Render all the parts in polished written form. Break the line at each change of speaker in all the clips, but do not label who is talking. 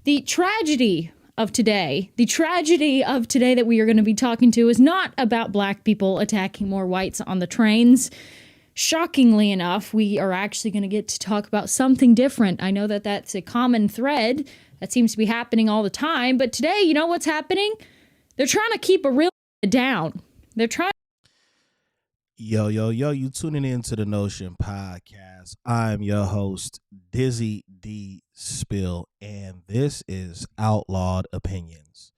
The tragedy of today that we are going to be talking to is not about black people attacking more whites on the trains. Shockingly enough, we are actually going to get to talk about something different. I know that that's a common thread that seems to be happening all the time, but today, you know what's happening? They're trying to keep a real down. They're trying.
Yo, you tuning in to the Notion Podcast. I'm your host, Dizzy D. Spill, and this is Outlawed Opinions.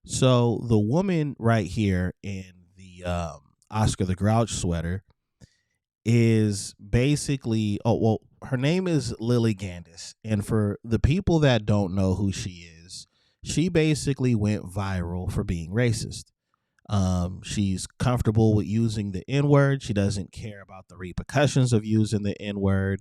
So the woman right here in the Oscar the Grouch sweater is basically, her name is Lilly Gandis, and for the people that don't know who she is, she basically went viral for being racist. She's comfortable with using the N-word. She doesn't care about the repercussions of using the N-word.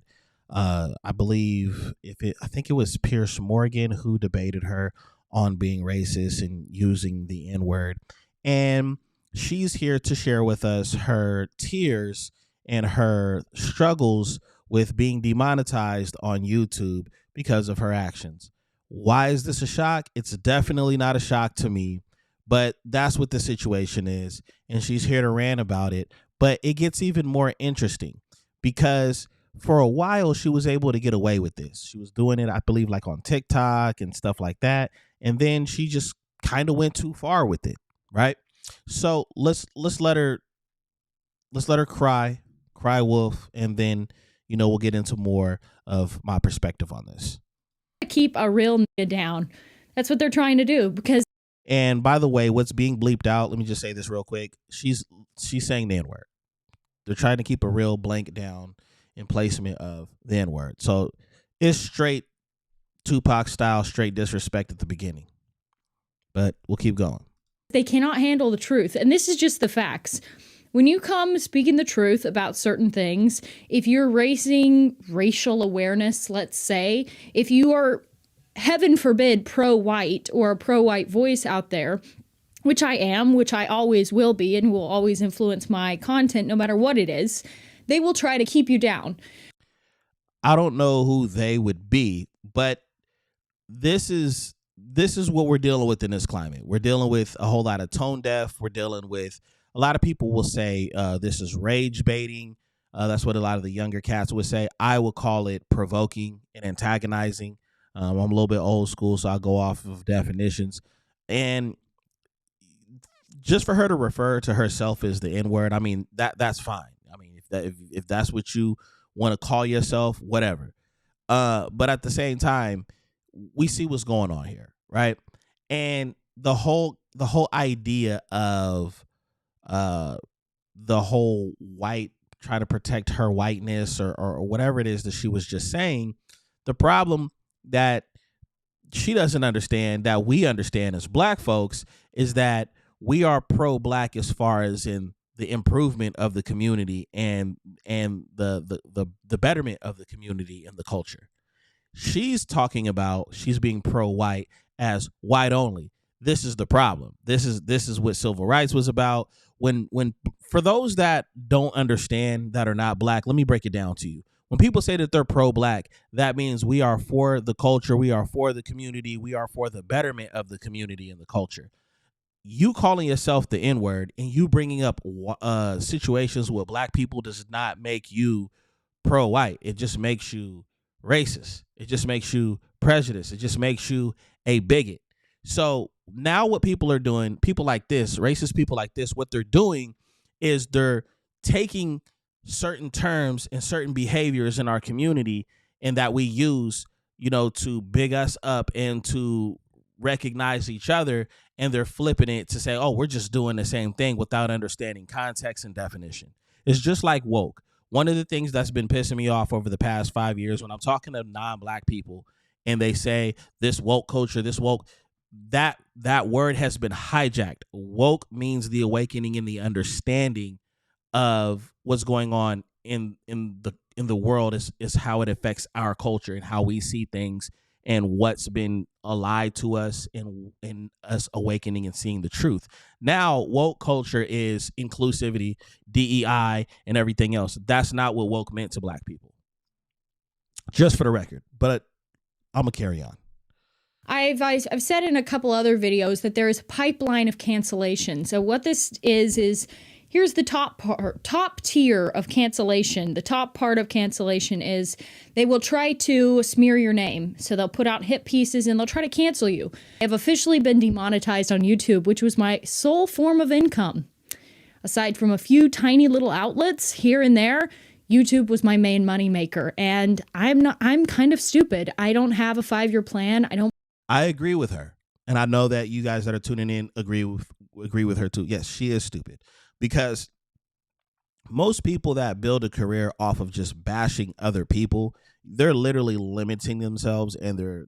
I believe I think it was Pierce Morgan who debated her on being racist and using the N-word. And she's here to share with us her tears and her struggles with being demonetized on YouTube because of her actions. Why is this a shock? It's definitely not a shock to me. But that's what the situation is, and she's here to rant about it. But it gets even more interesting because for a while she was able to get away with this. She was doing it, I believe, like on TikTok and stuff like that. And then she just kind of went too far with it, right? So let's let her cry wolf, and then we'll get into more of my perspective on this.
Keep a real nigga down. That's what they're trying to do because.
And by the way, what's being bleeped out, let me just say this real quick. She's saying the N-word. They're trying to keep a real blank down in placement of the N-word. So it's straight Tupac style, straight disrespect at the beginning. But we'll keep going.
They cannot handle the truth. And this is just the facts. When you come speaking the truth about certain things, if you're raising racial awareness, let's say, if you are, heaven forbid, pro-white or a pro-white voice out there, which I am, which I always will be and will always influence my content no matter what it is, they will try to keep you down.
I don't know who they would be, but this is what we're dealing with in this climate. We're dealing with a whole lot of tone deaf. We're dealing with a lot of people will say this is rage baiting. That's what a lot of the younger cats would say. I would call it provoking and antagonizing. I'm a little bit old school, so I'll go off of definitions. And just for her to refer to herself as the N-word, I mean, that's fine. I mean, if that's what you want to call yourself, whatever. But at the same time, we see what's going on here, right? And the whole idea of the whole white trying to protect her whiteness or whatever it is that she was just saying, the problem that she doesn't understand, that we understand as black folks, is that we are pro-black as far as in the improvement of the community and the betterment of the community and the culture. She's talking about she's being pro-white as white only. This is the problem. This is what civil rights was about. When for those that don't understand, that are not black, let me break it down to you. When people say that they're pro-black, that means we are for the culture, we are for the community, we are for the betterment of the community and the culture. You calling yourself the N-word and you bringing up situations with black people does not make you pro-white. It just makes you racist. It just makes you prejudiced. It just makes you a bigot. So now what people are doing, people like this, racist people like this, what they're doing is they're taking certain terms and certain behaviors in our community and that we use, to big us up and to recognize each other, and they're flipping it to say, oh, we're just doing the same thing without understanding context and definition. It's just like woke. One of the things that's been pissing me off over the past 5 years when I'm talking to non-black people and they say this woke culture, this woke, that word has been hijacked. Woke means the awakening and the understanding of what's going on in the world is how it affects our culture and how we see things and what's been allied to us and us awakening and seeing the truth. Now, woke culture is inclusivity, DEI, and everything else. That's not what woke meant to black people. Just for the record, but I'm going to carry on.
I've said in a couple other videos that there is a pipeline of cancellation. So what this is here's the top tier of cancellation. The top part of cancellation is they will try to smear your name. So they'll put out hit pieces and they'll try to cancel you. I've officially been demonetized on YouTube, which was my sole form of income. Aside from a few tiny little outlets here and there, YouTube was my main moneymaker. And I'm kind of stupid. I don't have a 5-year plan.
I agree with her. And I know that you guys that are tuning in agree with her too. Yes, she is stupid. Because most people that build a career off of just bashing other people, they're literally limiting themselves, and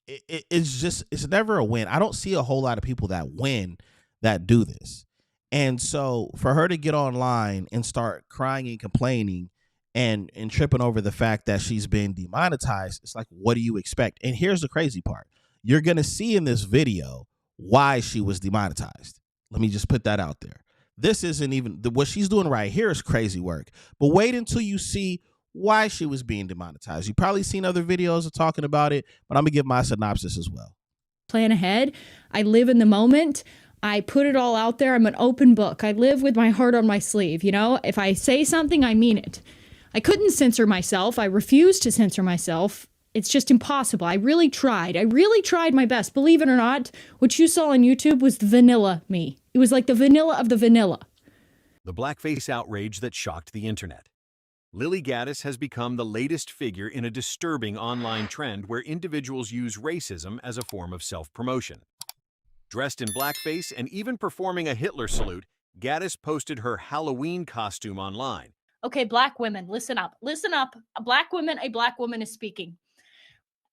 it's never a win. I don't see a whole lot of people that win that do this. And so for her to get online and start crying and complaining and tripping over the fact that she's been demonetized, it's like, what do you expect? And here's the crazy part. You're going to see in this video why she was demonetized. Let me just put that out there. This isn't even what she's doing right here is crazy work. But wait until you see why she was being demonetized. You've probably seen other videos of talking about it, but I'm going to give my synopsis as well.
Plan ahead. I live in the moment. I put it all out there. I'm an open book. I live with my heart on my sleeve. You know, if I say something, I mean it. I couldn't censor myself. I refused to censor myself. It's just impossible. I really tried. My best. Believe it or not, what you saw on YouTube was the vanilla me. It was like the vanilla of the vanilla.
The blackface outrage that shocked the internet. Lilly Gandis has become the latest figure in a disturbing online trend where individuals use racism as a form of self-promotion. Dressed in blackface and even performing a Hitler salute, Gaddis posted her Halloween costume online.
Okay, black women, listen up. Listen up. A black woman is speaking.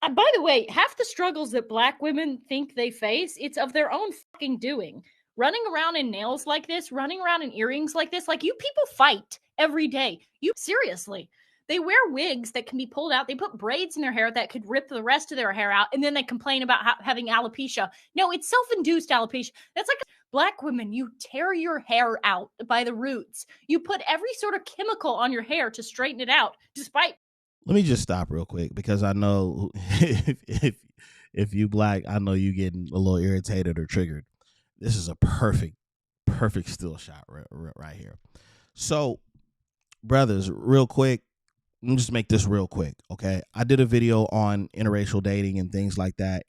By the way, half the struggles that black women think they face, it's of their own fucking doing. Running around in nails like this, running around in earrings like this, like you people fight every day. Seriously. They wear wigs that can be pulled out. They put braids in their hair that could rip the rest of their hair out. And then they complain about having alopecia. No, it's self-induced alopecia. That's like black women. You tear your hair out by the roots. You put every sort of chemical on your hair to straighten it out, despite.
Let me just stop real quick because I know if you black, I know you getting a little irritated or triggered. This is a perfect still shot right here. So, brothers, real quick, let me just make this real quick, okay? I did a video on interracial dating and things like that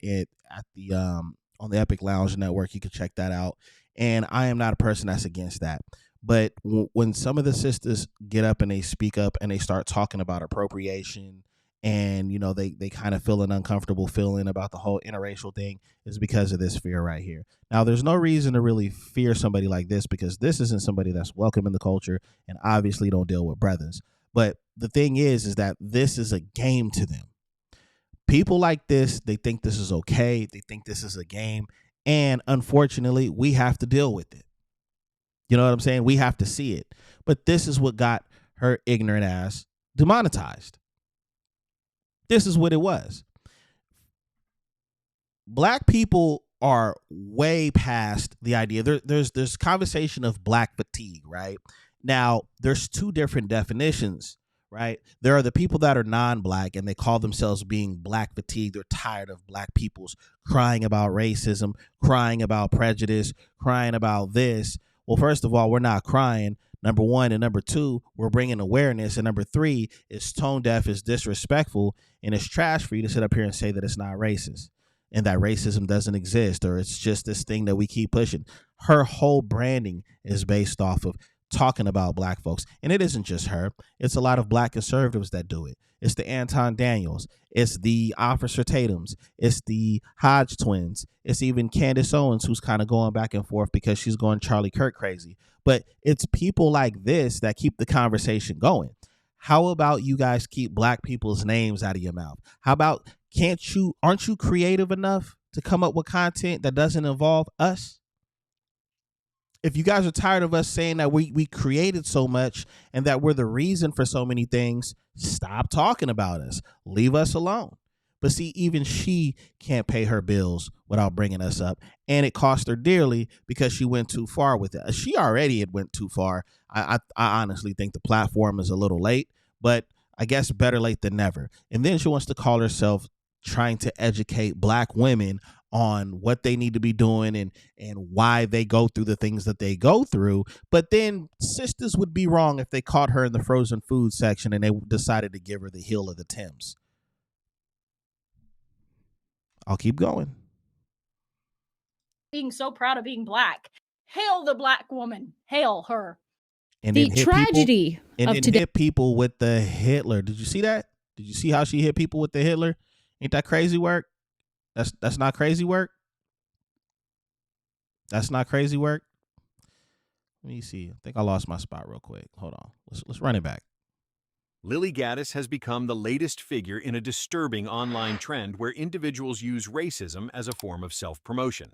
on the Epic Lounge Network. You can check that out. And I am not a person that's against that. But when some of the sisters get up and they speak up and they start talking about appropriation and, you know, they kind of feel an uncomfortable feeling about the whole interracial thing, is because of this fear right here. Now, there's no reason to really fear somebody like this because this isn't somebody that's welcome in the culture and obviously don't deal with brothers. But the thing is that this is a game to them. People like this, they think this is okay. They think this is a game. And unfortunately, we have to deal with it. You know what I'm saying? We have to see it. But this is what got her ignorant ass demonetized. This is what it was. Black people are way past the idea. There's conversation of black fatigue, right? Now, there's two different definitions, right? There are the people that are non-black and they call themselves being black fatigue. They're tired of black people's crying about racism, crying about prejudice, crying about this. Well, first of all, we're not crying, number one. And number two, we're bringing awareness. And number three, it's tone deaf, it's disrespectful, and it's trash for you to sit up here and say that it's not racist and that racism doesn't exist or it's just this thing that we keep pushing. Her whole branding is based off of talking about black folks. And it isn't just her. It's a lot of black conservatives that do it. It's the Anton Daniels. It's the Officer Tatums. It's the Hodge twins. It's even Candace Owens, who's kind of going back and forth because she's going Charlie Kirk crazy. But it's people like this that keep the conversation going. How about you guys keep black people's names out of your mouth? How about aren't you creative enough to come up with content that doesn't involve us? If you guys are tired of us saying that we created so much and that we're the reason for so many things, stop talking about us. Leave us alone. But see, even she can't pay her bills without bringing us up. And it cost her dearly because she went too far with it. She already had went too far. I honestly think the platform is a little late, but I guess better late than never. And then she wants to call herself trying to educate black women on what they need to be doing and why they go through the things that they go through. But then sisters would be wrong if they caught her in the frozen food section and they decided to give her the heel of the Thames. I'll keep going.
Being so proud of being black. Hail the black woman. Hail her.
And
the tragedy of today.
Hit people with the Hitler. Did you see that? Did you see how she hit people with the Hitler? Ain't that crazy work? That's not crazy work. That's not crazy work. Let me see. I think I lost my spot real quick. Hold on. Let's run it back.
Lilly Gandis has become the latest figure in a disturbing online trend where individuals use racism as a form of self-promotion.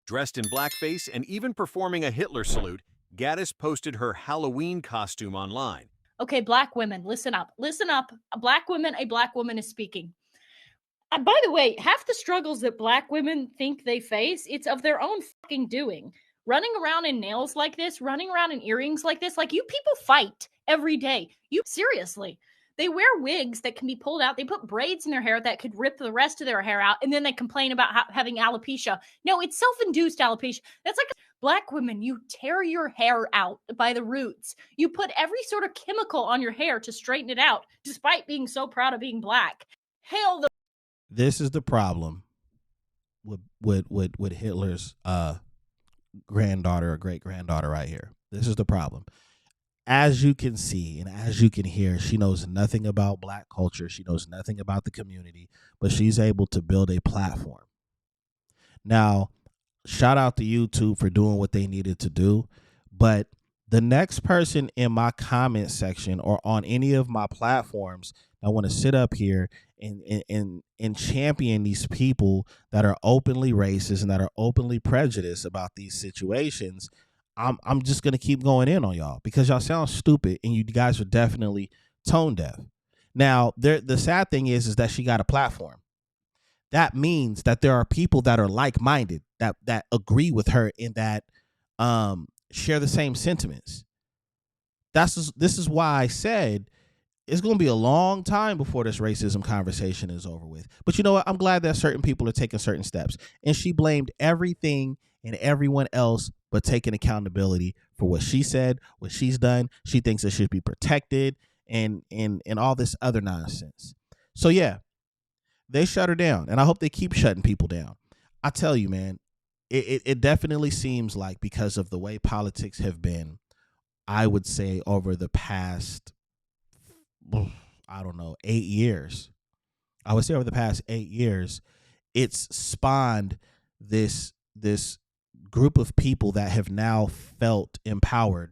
Dressed in blackface and even performing a Hitler salute, Gaddis posted her Halloween costume online.
Okay, black women, listen up. Listen up. A black woman is speaking. By the way, half the struggles that black women think they face, it's of their own fucking doing. Running around in nails like this, running around in earrings like this, like you people fight every day. You seriously. They wear wigs that can be pulled out. They put braids in their hair that could rip the rest of their hair out. And then they complain about having alopecia. No, it's self-induced alopecia. That's like black women. You tear your hair out by the roots. You put every sort of chemical on your hair to straighten it out, despite being so proud of being black. Hail the...
This is the problem with Hitler's granddaughter or great granddaughter right here. This is the problem. As you can see and as you can hear, she knows nothing about black culture. She knows nothing about the community, but she's able to build a platform. Now, shout out to YouTube for doing what they needed to do, but the next person in my comment section or on any of my platforms I want to sit up here and champion these people that are openly racist and that are openly prejudiced about these situations, I'm just going to keep going in on y'all because y'all sound stupid and you guys are definitely tone deaf. Now, the sad thing is that she got a platform. That means that there are people that are like-minded, that agree with her and that share the same sentiments. This is why I said it's going to be a long time before this racism conversation is over with. But you know what? I'm glad that certain people are taking certain steps. And she blamed everything and everyone else but taking accountability for what she said, what she's done. She thinks it should be protected and all this other nonsense. So, yeah, they shut her down. And I hope they keep shutting people down. I tell you, man, it definitely seems like because of the way politics have been, I would say over the past 8 years. I would say over the past 8 years, it's spawned this group of people that have now felt empowered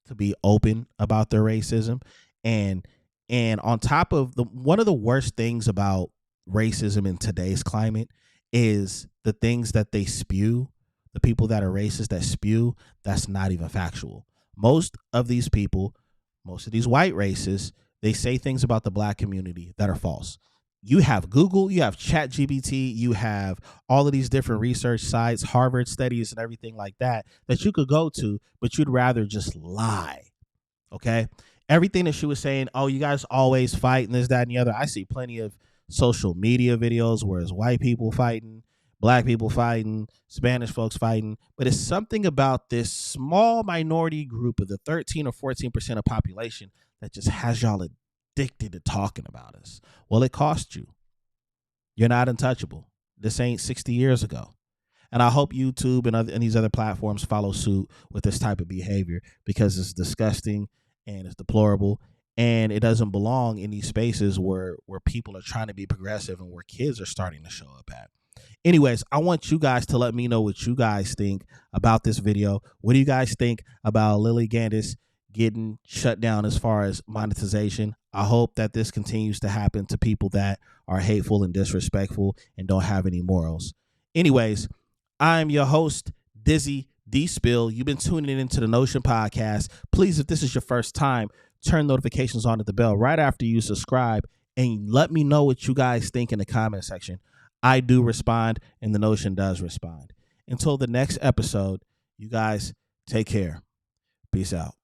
to be open about their racism. And on top of one of the worst things about racism in today's climate is the things that they spew, the people that are racist that spew, that's not even factual. Most of these people, most of these white racists, they say things about the black community that are false. You have Google, you have ChatGPT, you have all of these different research sites, Harvard studies and everything like that you could go to, but you'd rather just lie, okay? Everything that she was saying, oh, you guys always fight and this, that, and the other. I see plenty of social media videos where it's white people fighting, black people fighting, Spanish folks fighting, but it's something about this small minority group of the 13 or 14% of population that just has y'all addicted to talking about us. Well, it cost you. You're not untouchable. This ain't 60 years ago. And I hope YouTube and these other platforms follow suit with this type of behavior because it's disgusting and it's deplorable and it doesn't belong in these spaces where people are trying to be progressive and where kids are starting to show up at. Anyways, I want you guys to let me know what you guys think about this video. What do you guys think about Lilly Gandis getting shut down as far as monetization? I hope that this continues to happen to people that are hateful and disrespectful and don't have any morals. Anyways, I'm your host, Dizzy D Spill. You've been tuning into the Notion Podcast. Please, if this is your first time, turn notifications on at the bell right after you subscribe and let me know what you guys think in the comment section. I do respond and the Notion does respond. Until the next episode, you guys take care. Peace out.